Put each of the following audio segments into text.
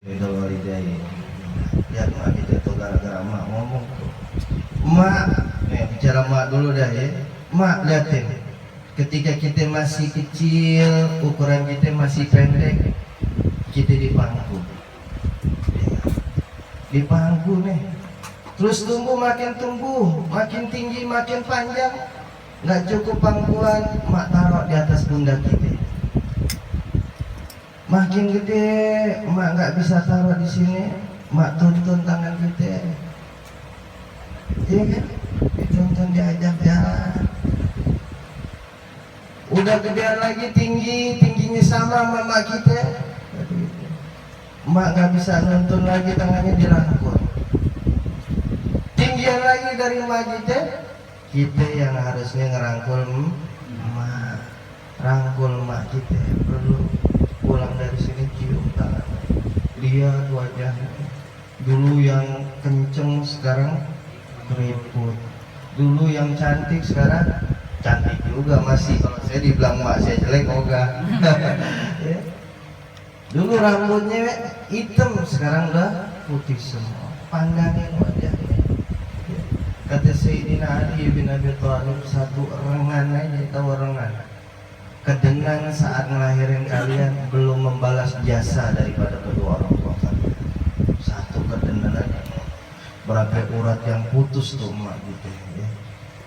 Ridho walidain. Lihat mak kita tuh gara-gara mak ngomong tuh. Mak, bicara mak dulu dah ya. Mak lihatin, ketika kita masih kecil, ukuran kita masih pendek, kita dipangku. Dipangku nih. Terus tumbuh, makin tinggi, makin panjang. Nggak cukup pangkuan, mak taruh di atas pundak kita. Makin gede, mak nggak bisa taruh di sini, mak tuntun tangan kita. Iya kan? Dituntun, diajak jalan. Udah gedean lagi, tingginya sama sama mak kita. Mak nggak bisa nuntun lagi, tangannya dirangkul. Tinggian lagi dari mak kita yang harusnya ngerangkul mak, rangkul mak kita. Perlu pulang dari sini cium tangan, lihat wajahnya. Dulu yang kenceng, sekarang keriput. Dulu yang cantik, sekarang cantik juga masih. Kalau saya dibilang mak saya jelek, ogah. Ya. Dulu rambutnya hitam, sekarang udah putih semua. Pandangin wajahnya. Kata Sayyidina Ali bin Abi Thalib, satu rengan aja, tahu rengan, kedengan saat ngelahirin kalian belum membalas jasa daripada kedua orang tua kalian. Satu kedengan aja, berapa urat yang putus tuh emak gitu ya.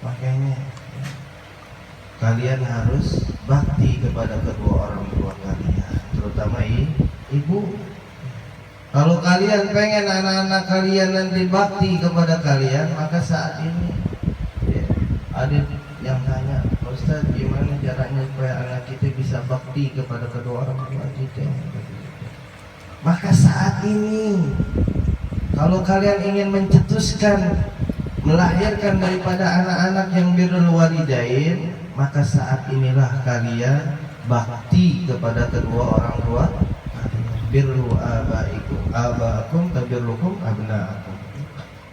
Makanya ya, kalian harus bakti kepada kedua orang tua kalian, terutama ibu. Kalau kalian pengen anak-anak kalian nanti bakti kepada kalian, maka saat ini ya, ada yang tanya, Ustaz, gimana caranya supaya anak kita bisa bakti kepada kedua orang tua kita? Maka saat ini, kalau kalian ingin mencetuskan, melahirkan daripada anak-anak yang birrul walidain, maka saat inilah kalian bakti kepada kedua orang tua. Birru abaikum tabirrukum abnaakum.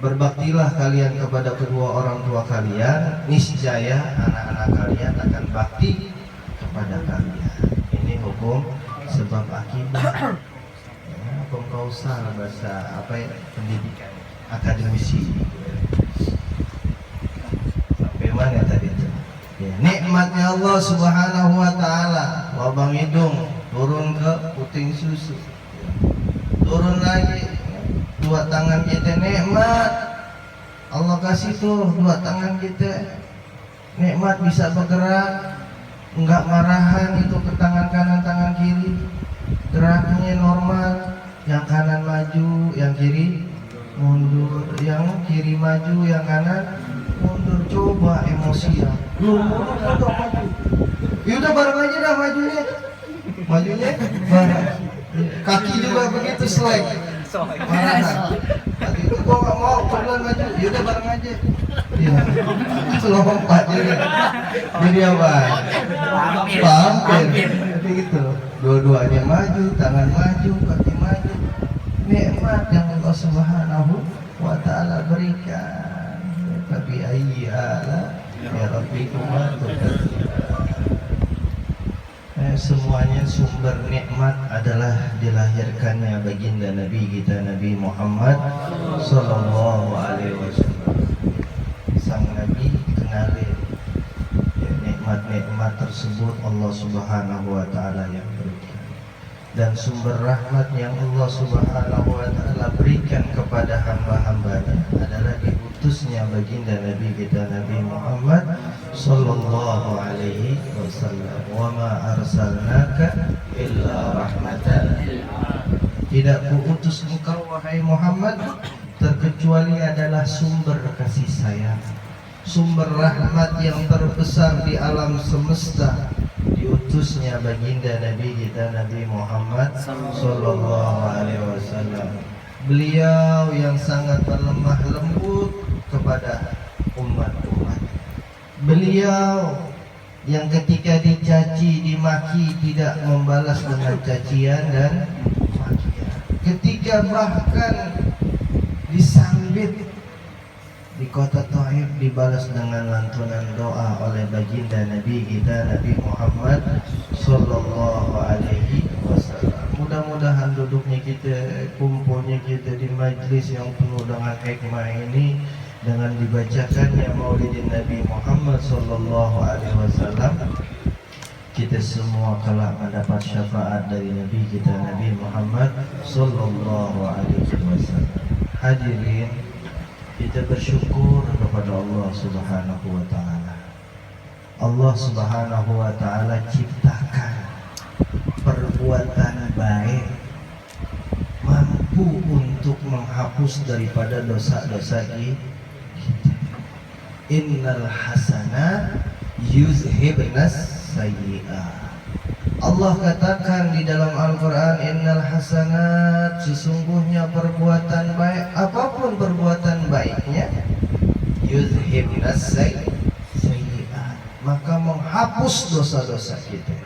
Berbaktilah kalian kepada kedua orang tua kalian, niscaya anak-anak kalian akan bakti kepada kalian. Ini hukum sebab akibat, ya, hukum kausal, bahasa apa ya, pendidikan akademisi. Sampai mana tadi itu? Ya, nikmatnya Allah Subhanahu wa taala, lubang hidung turun ke puting susu, turun lagi, dua tangan kita nikmat. Allah kasih tuh dua tangan kita nikmat, bisa bergerak, enggak marahan itu ke tangan kanan tangan kiri, geraknya normal, yang kanan maju, yang kiri mundur, yang kiri maju, yang kanan mundur. Coba emosi ya, lu mundur atau maju? Yaudah bareng aja dah majunya bareng. Kaki juga begitu, slack. Tadi itu gua nggak mau pelan maju, yaudah bareng aja. Iya, lompat jadi apa? Pampir. Jadi gitu. Dua-duanya maju, tangan maju, kaki maju. Nikmat yang Allah Subhanahu wa taala berikan. Tapi ayyala ya rabbikum semuanya sumber nikmat adalah dilahirkannya baginda Nabi kita Nabi Muhammad Sallallahu Alaihi Wasallam. Sang Nabi kenalin ya, nikmat-nikmat tersebut Allah Subhanahu Wa Taala yang berikan, dan sumber rahmat yang Allah Subhanahu Wa Taala berikan kepada hamba-hambanya adalah diutusnya baginda Nabi kita Nabi Muhammad Sallallahu Alaihi Wasallam. Wa ma arsalnaka illa rahmatan. Tidak kuutus engkau wahai Muhammad terkecuali adalah sumber kasih sayang, sumber rahmat yang terbesar di alam semesta. Diutusnya baginda Nabi kita Nabi Muhammad Sallallahu Alaihi Wasallam. Beliau yang sangat berlemah lembut kepada umat-umat. Beliau yang ketika dicaci, dimaki tidak membalas dengan cacian dan makian. Ketika bahkan disambit di kota Taif dibalas dengan lantunan doa oleh baginda Nabi kita Nabi Muhammad Sallallahu Alaihi Wasallam. mudah-mudahan duduknya kita, kumpulnya kita di majlis yang penuh dengan hikmah ini, dengan dibacakannya Maulidin Nabi Muhammad sallallahu alaihi wasallam, kita semua kelak mendapat syafaat dari Nabi kita Nabi Muhammad sallallahu alaihi wasallam. Hadirin, kita bersyukur kepada Allah Subhanahu wa taala. Allah Subhanahu wa taala ciptakan perbuatan baik mampu untuk menghapus daripada dosa-dosa kita. Innal hasanat yuzhibnas sayyi'at. Allah katakan di dalam Al-Quran, innal hasanat, sesungguhnya perbuatan baik, apapun perbuatan baiknya, yuzhibnas sayyi'at, maka menghapus dosa-dosa kita.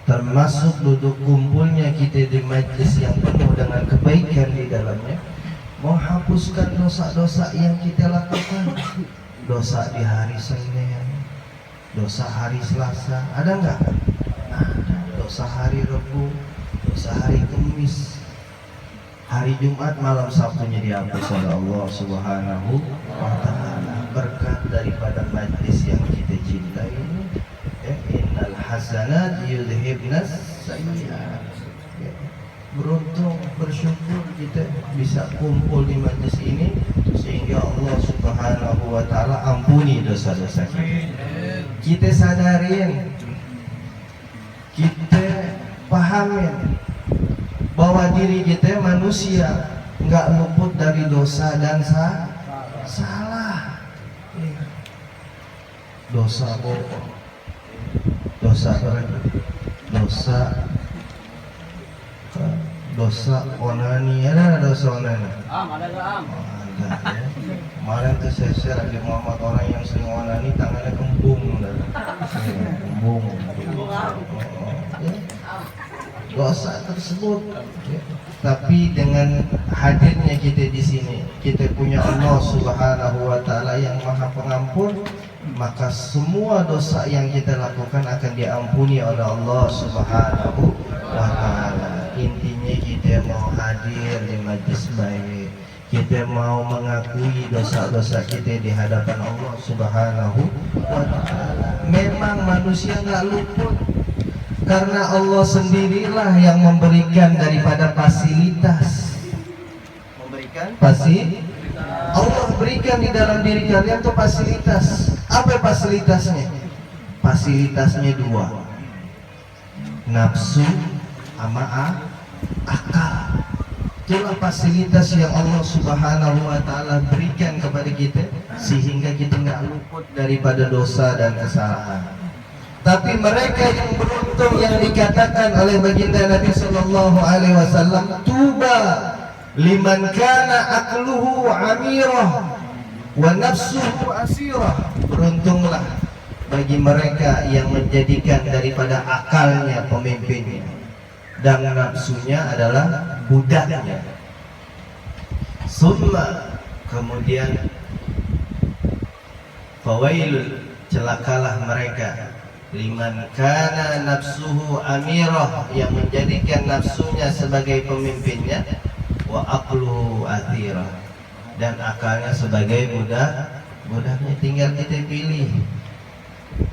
Termasuk duduk kumpulnya kita di majlis yang penuh dengan kebaikan di dalamnya, menghapuskan dosa-dosa yang kita lakukan. Dosa di hari Senin, dosa hari Selasa, ada enggak? Ada. Dosa hari Rabu, dosa hari Kamis, hari Jumat, malam Sabtunya dihapus oleh Allah Subhanahu wa taala berkat daripada majlis yang kita cintai ini. Innal hasanat yudhibnas sayyi'at. Beruntung, bersyukur kita bisa kumpul di majlis ini sehingga Allah Subhanahu wa taala ampuni dosa-dosa kita. Kita sadarin, kita pahamin bahwa diri kita manusia nggak luput dari dosa dan salah. Dosa bohong, dosa onani, ada dosa onani. Ada ya. Kemarin tuh saya share di Muhammad orang yang sering onani tangannya kembung, kembung. Dosa tersebut. Tapi dengan hadirnya kita di sini, kita punya Allah Subhanahu wa taala yang Maha Pengampun, maka semua dosa yang kita lakukan akan diampuni oleh Allah Subhanahu wa taala. Intinya kita mau hadir di majlis baik, kita mau mengakui dosa-dosa kita di hadapan Allah Subhanahu wa taala. Memang manusia nggak luput, karena Allah sendirilah yang memberikan daripada fasilitas. Allah berikan di dalam diri kalian tuh fasilitas. Apa fasilitasnya? Fasilitasnya dua, nafsu sama akal. Itulah fasilitas yang Allah Subhanahu wa taala berikan kepada kita sehingga kita nggak luput daripada dosa dan kesalahan. Tapi mereka yang beruntung yang dikatakan oleh baginda Nabi sallallahu alaihi wasallam, tuba liman kana aqluhu amirah wa nafsuhu asirah. Beruntunglah bagi mereka yang menjadikan daripada akalnya pemimpinnya dan nafsunya adalah budaknya. Summa, kemudian fawailul, celakalah mereka, liman kana nafsuhu amirah, yang menjadikan nafsunya sebagai pemimpinnya, wa aqluhu athirah, dan akalnya sebagai budaknya. Tinggal kita pilih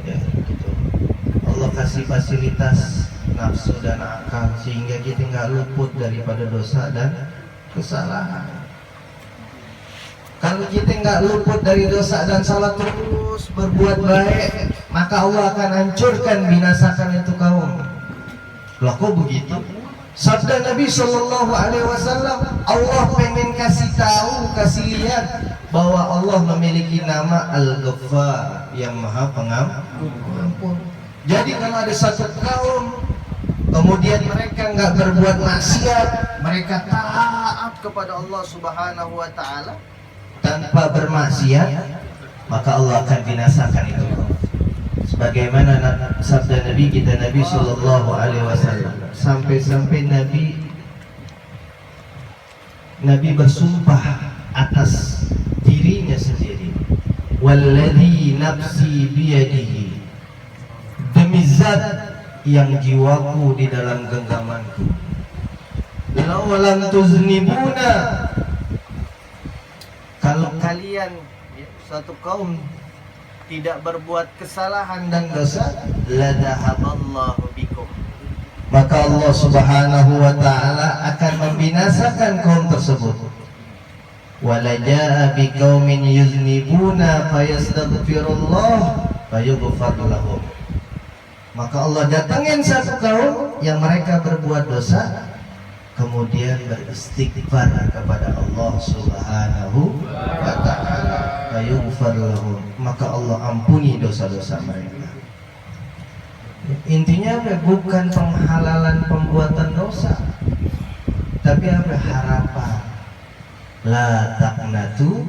ya, gitu. Allah kasih fasilitas nafsu dan akal sehingga kita nggak luput daripada dosa dan kesalahan. Kalau kita nggak luput dari dosa dan salah, terus berbuat baik, maka Allah akan hancurkan, binasakan itu kaum. Loh kok begitu? Sabda Nabi sallallahu alaihi wasallam, Allah pengen kasih tahu, kasih lihat bahwa Allah memiliki nama Al-Ghaffar, yang Maha Pengampun. Jadi kalau ada satu kaum kemudian mereka nggak berbuat maksiat, mereka taat kepada Allah Subhanahu wa taala tanpa bermaksiat, maka Allah akan binasakan itu. Sebagaimana sabda Nabi kita Nabi sallallahu alaihi wasallam, sampai-sampai Nabi bersumpah atas dirinya sendiri, walladzi nafsi biyadihi, demi zat yang jiwaku di dalam genggamanku, law lam tuznibuna, kalau kalian suatu kaum tidak berbuat kesalahan dan dosa, la dhahaballahu bikum, maka Allah Subhanahu wa taala akan membinasakan kaum tersebut. Wala jaa biqaumin yuznibuna fayastaghfirullah fayughfar lahum, maka Allah datangin satu kaum yang mereka berbuat dosa kemudian beristighfar kepada Allah Subhanahu wa taala, fayughfar lahum, maka Allah ampuni dosa-dosa mereka. Intinya apa? Bukan penghalalan pembuatan dosa, tapi apa? Harapan. La taqnatu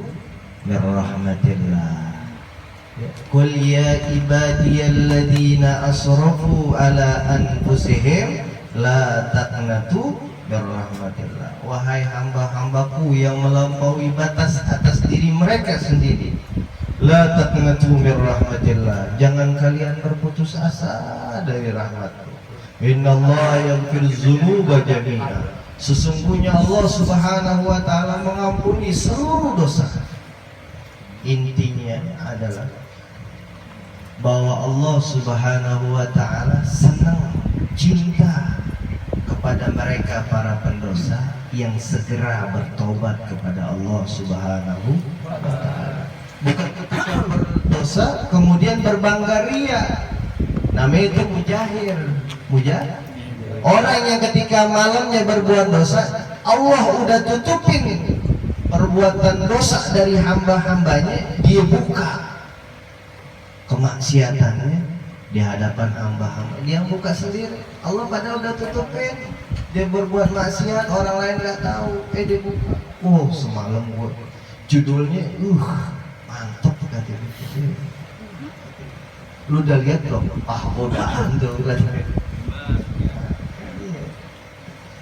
min rahmatillah. Qul ya ibadiyalladzina asrafu ala anfusihim la taqnatu min rahmatillah. Wahai hamba-hambaku yang melampaui batas atas diri mereka sendiri, la taqnatu min rahmatillah, jangan kalian berputus asa dari rahmatku. Innallaha yaghfiru dzunuba jami'a, sesungguhnya Allah Subhanahu wa taala mengampuni seluruh dosa. Intinya adalah bahwa Allah Subhanahu wa taala senang, cinta kepada mereka para pendosa yang segera bertobat kepada Allah Subhanahu wa taala. Bukan ketika berdosa kemudian berbangga ria. Namanya itu mujahir. Orang yang ketika malamnya berbuat dosa, Allah udah tutupin perbuatan dosa dari hamba-hambanya, dia buka kemaksiatannya di hadapan hamba-hamba, dia buka sendiri. Allah padahal udah tutupin, dia berbuat maksiat, orang lain nggak tahu, dia buka. Oh, semalam gua judulnya mantap kata dia. Lu udah lihat belum? Bodahan tuh kan.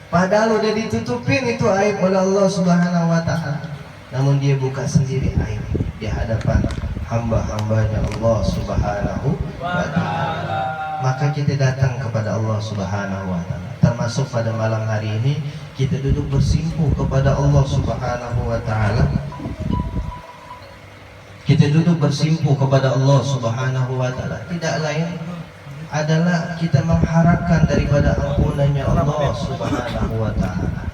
Padahal udah ditutupin itu aib oleh Allah Subhanahu wa taala, namun dia buka sendiri aib di hadapan hamba-hambanya Allah Subhanahu wa taala. Maka kita datang kepada Allah Subhanahu wa taala, termasuk pada malam hari ini kita duduk bersimpuh kepada Allah Subhanahu wa taala. Kita duduk bersimpuh kepada Allah Subhanahu wa taala, tidak lain adalah kita mengharapkan daripada ampunannya Allah Subhanahu wa taala.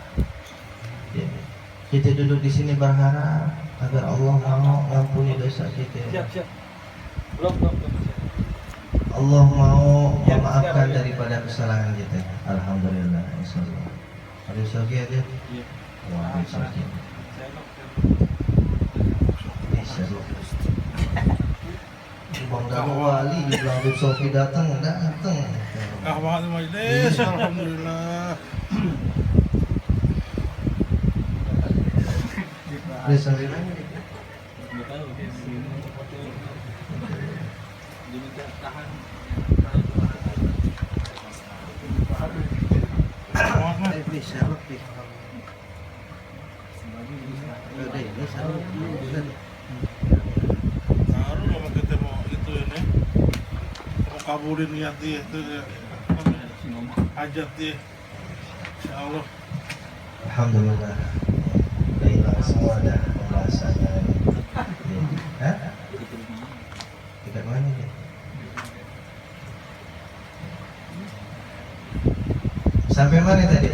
Kita duduk di sini berharap agar Allah mau mengampuni dosa kita. Allah mau memaafkan daripada kesalahan kita. Alhamdulillah, insyaallah. Ada sogi ada? Wah, sogi. Bang Daru Wali bilang Habib Sofi datang. Kahwat majlis, alhamdulillah. Boleh sambil nanya. Baru mau ketemu itu ini, mau kabulin niat dia itu hajat dia, insyaallah. Alhamdulillah. Baiklah, semua dah pembahasannya. Hah? Dekat mana dia? Sampai mana tadi?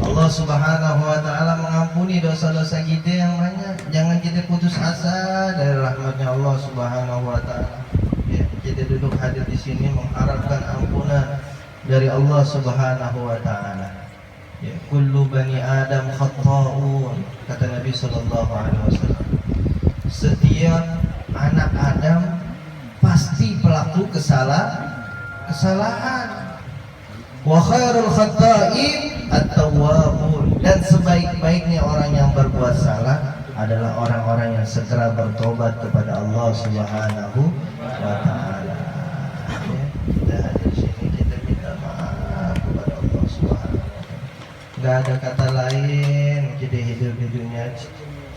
Allah Subhanahu wa taala mengampuni dosa-dosa kita yang banyak. Jangan kita putus asa dari rahmatnya Allah Subhanahu wa taala. Ya, kita duduk hadir di sini mengharapkan ampunan dari Allah Subhanahu wa taala. Ya, kullu bani Adam khata'un, kata Nabi sallallahu alaihi wasallam. Setiap anak Adam pasti pelaku kesalahan. Wa khairul khata'in at-tawwabun, dan sebaik-baiknya orang yang berbuat salah adalah orang-orang yang segera bertobat kepada Allah Subhanahu wa taala. Kita hadir sini kita minta maaf kepada Allah Subhanahu wa taala. Enggak ada kata lain, kita hidup di dunia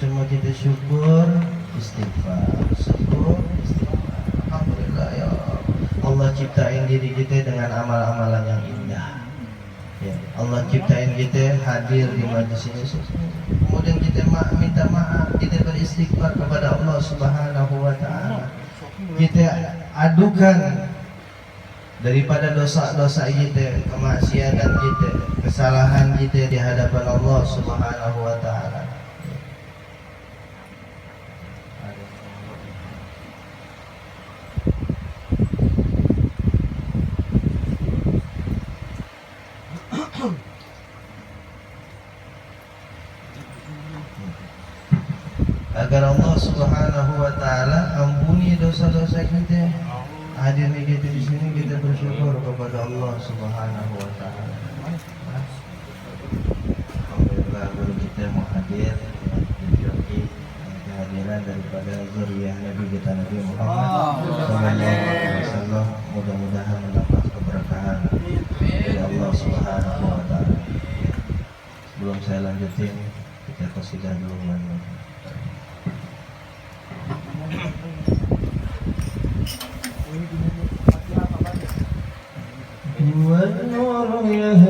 cuma kita syukur, istighfar, syukur, istighfar. Alhamdulillah ya Allah ciptain diri kita dengan amal-amalan yang indah. Ya, Allah ciptain kita hadir di majlis ini. Kemudian kita minta maaf, kita beristighfar kepada Allah Subhanahu wa taala. Kita adukan daripada dosa-dosa kita, kemaksiatan kita, kesalahan kita di hadapan Allah Subhanahu wa taala. Agar Allah Subhanahu wa taala ampuni dosa-dosa kita. Hadirnya kita di sini, kita bersyukur kepada Allah Subhanahu wa taala. Alhamdulillah guru kita mau hadir di kehadiran daripada zuriyah Nabi kita Nabi Muhammad sallallahu alaihi wasallam. Mudah-mudahan mendapat keberkahan dari Allah Subhanahu wa taala. Sebelum saya lanjutin, kita qasidah dulu mana. والنور يهدي